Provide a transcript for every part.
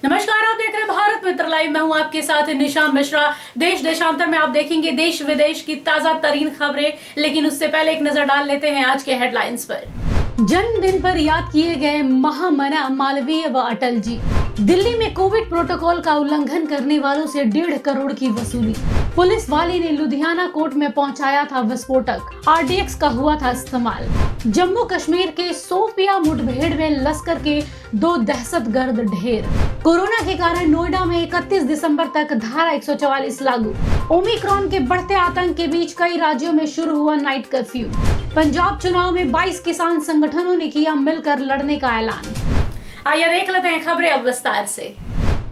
नमस्कार, आप देख रहे हैं भारत मित्र लाइव। मैं हूं आपके साथ निशा मिश्रा। देश देशांतर में आप देखेंगे देश विदेश की ताजा तरीन खबरें, लेकिन उससे पहले एक नजर डाल लेते हैं आज के हेडलाइंस पर। जन्मदिन पर याद किए गए महामना मालवीय व अटल जी। दिल्ली में कोविड प्रोटोकॉल का उल्लंघन करने वालों से 1.5 करोड़ की वसूली। पुलिस वाले ने लुधियाना कोर्ट में पहुंचाया था विस्फोटक। आरडीएक्स का हुआ था इस्तेमाल। जम्मू कश्मीर के सोपिया मुठभेड़ में लश्कर के 2 दहशतगर्द ढेर। कोरोना के कारण नोएडा में 31 दिसंबर तक धारा 144 लागू। ओमिक्रॉन के बढ़ते आतंक के बीच कई राज्यों में शुरू हुआ नाइट कर्फ्यू। पंजाब चुनाव में 22 किसान संगठनों ने किया मिलकर लड़ने का ऐलान। आइए देख लेते हैं खबरें अब विस्तार से।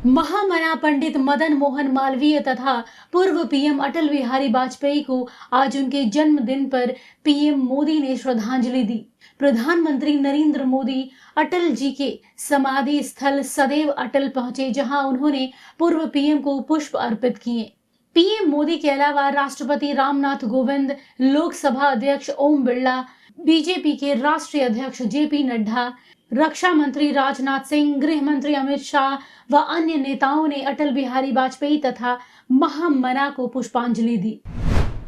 महामना पंडित मदन मोहन मालवीय तथा पूर्व पीएम अटल बिहारी वाजपेयी को आज उनके जन्मदिन पर पीएम मोदी ने श्रद्धांजलि दी। प्रधानमंत्री नरेंद्र मोदी अटल जी के समाधि स्थल सदैव अटल पहुंचे, जहां उन्होंने पूर्व पीएम को पुष्प अर्पित किए। पीएम मोदी के अलावा राष्ट्रपति रामनाथ कोविंद, लोकसभा अध्यक्ष ओम बिरला, बीजेपी के राष्ट्रीय अध्यक्ष जेपी नड्डा, रक्षा मंत्री राजनाथ सिंह, गृह मंत्री अमित शाह व अन्य नेताओं ने अटल बिहारी वाजपेयी तथा महामना को पुष्पांजलि दी।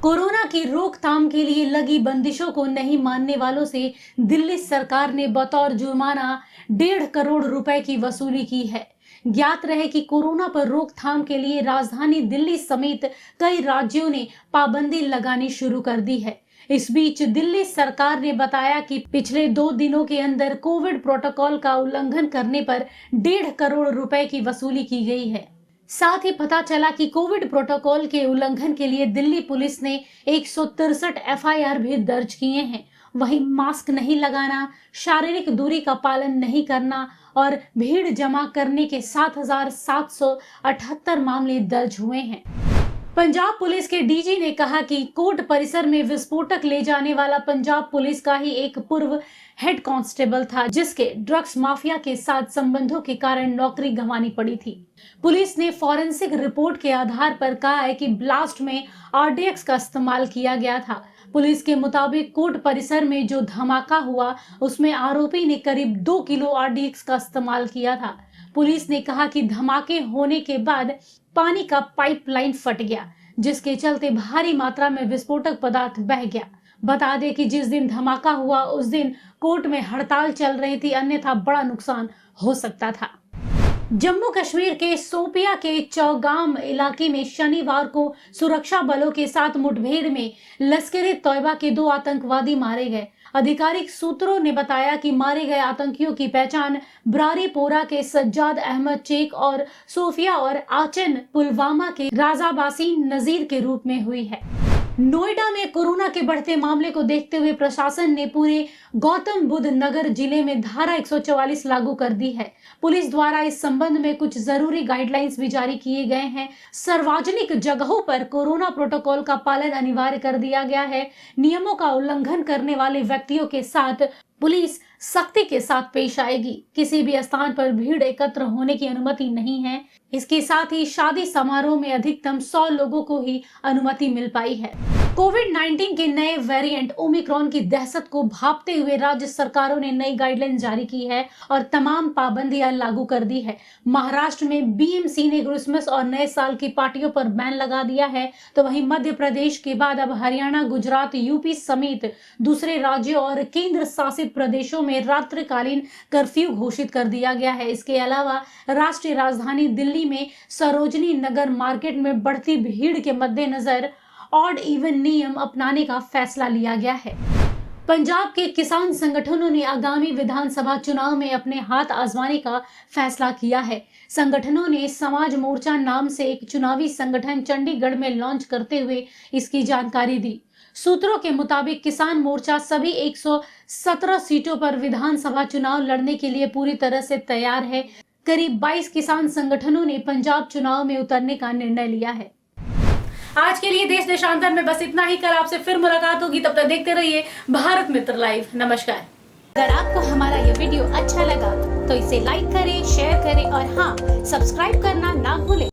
कोरोना की रोकथाम के लिए लगी बंदिशों को नहीं मानने वालों से दिल्ली सरकार ने बतौर जुर्माना 1.5 करोड़ रुपए की वसूली की है। ज्ञात रहे कि कोरोना पर रोकथाम के लिए राजधानी दिल्ली समेत कई राज्यों ने पाबंदी लगानी शुरू कर दी है। इस बीच दिल्ली सरकार ने बताया कि पिछले 2 दिनों के अंदर कोविड प्रोटोकॉल का उल्लंघन करने पर 1.5 करोड़ रुपए की वसूली की गई है। साथ ही पता चला कि कोविड प्रोटोकॉल के उल्लंघन के लिए दिल्ली पुलिस ने 163 एफआईआर भी दर्ज किए हैं। वहीं मास्क नहीं लगाना, शारीरिक दूरी का पालन नहीं करना और भीड़ जमा करने के 7,778 मामले दर्ज हुए हैं। पंजाब पुलिस के डीजी ने कहा कि कोर्ट परिसर में विस्फोटक ले जाने वाला पंजाब पुलिस का ही एक पूर्व हेड कांस्टेबल था, जिसके ड्रग्स माफिया के साथ संबंधों के कारण नौकरी गंवानी पड़ी थी। पुलिस ने फॉरेंसिक रिपोर्ट के आधार पर कहा है कि ब्लास्ट में आरडीएक्स का इस्तेमाल किया गया था। पुलिस के मुताबिक कोर्ट परिसर में जो धमाका हुआ उसमें आरोपी ने करीब 2 किलो आरडीएक्स का इस्तेमाल किया था। पुलिस ने कहा कि धमाके होने के बाद पानी का पाइपलाइन फट गया, जिसके चलते भारी मात्रा में विस्फोटक पदार्थ बह गया। बता दें कि जिस दिन धमाका हुआ उस दिन कोर्ट में हड़ताल चल रही थी, अन्यथा बड़ा नुकसान हो सकता था। जम्मू कश्मीर के सोपिया के चौगाम इलाके में शनिवार को सुरक्षा बलों के साथ मुठभेड़ में लश्कर-ए-तौयबा के 2 आतंकवादी मारे गए। आधिकारिक सूत्रों ने बताया कि मारे गए आतंकियों की पहचान ब्रारीपोरा के सज्जाद अहमद शेख और सोफिया और आचन पुलवामा के राजाबासीन नजीर के रूप में हुई है। नोएडा में कोरोना के बढ़ते मामले को देखते हुए प्रशासन ने पूरे गौतम बुद्ध नगर जिले में धारा 144 लागू कर दी है। पुलिस द्वारा इस संबंध में कुछ जरूरी गाइडलाइंस भी जारी किए गए हैं। सार्वजनिक जगहों पर कोरोना प्रोटोकॉल का पालन अनिवार्य कर दिया गया है। नियमों का उल्लंघन करने वाले व्यक्तियों के साथ पुलिस सख्ती के साथ पेश आएगी। किसी भी स्थान पर भीड़ एकत्र होने की अनुमति नहीं है। इसके साथ ही शादी समारोह में अधिकतम 100 लोगों को ही अनुमति मिल पाई है। कोविड-19 के नए वेरिएंट ओमिक्रॉन की दहशत को भांपते हुए राज्य सरकारों ने नई गाइडलाइन जारी की है और तमाम पाबंदियां लागू कर दी है। महाराष्ट्र में बीएमसी ने क्रिसमस और नए साल की पार्टियों पर बैन लगा दिया है, तो वहीं मध्य प्रदेश के बाद अब हरियाणा, गुजरात, यूपी समेत दूसरे राज्यों और केंद्र शासित प्रदेशों में रात्रिकालीन कर्फ्यू घोषित कर दिया गया है। इसके अलावा राष्ट्रीय राजधानी दिल्ली में सरोजनी नगर मार्केट में बढ़ती भीड़ के मद्देनजर ऑड इवन नियम अपनाने का फैसला लिया गया है। पंजाब के किसान संगठनों ने आगामी विधानसभा चुनाव में अपने हाथ आजमाने का फैसला किया है। संगठनों ने समाज मोर्चा नाम से एक चुनावी संगठन चंडीगढ़ में लॉन्च करते हुए इसकी जानकारी दी। सूत्रों के मुताबिक किसान मोर्चा सभी 117 सीटों पर विधानसभा चुनाव लड़ने के लिए पूरी तरह से तैयार है। करीब 22 किसान संगठनों ने पंजाब चुनाव में उतरने का निर्णय लिया है। आज के लिए देश देशांतर में बस इतना ही। कल आपसे फिर मुलाकात होगी, तब तक देखते रहिए भारत मित्र लाइव। नमस्कार। अगर आपको हमारा ये वीडियो अच्छा लगा तो इसे लाइक करें, शेयर करें और हाँ, सब्सक्राइब करना ना भूलें।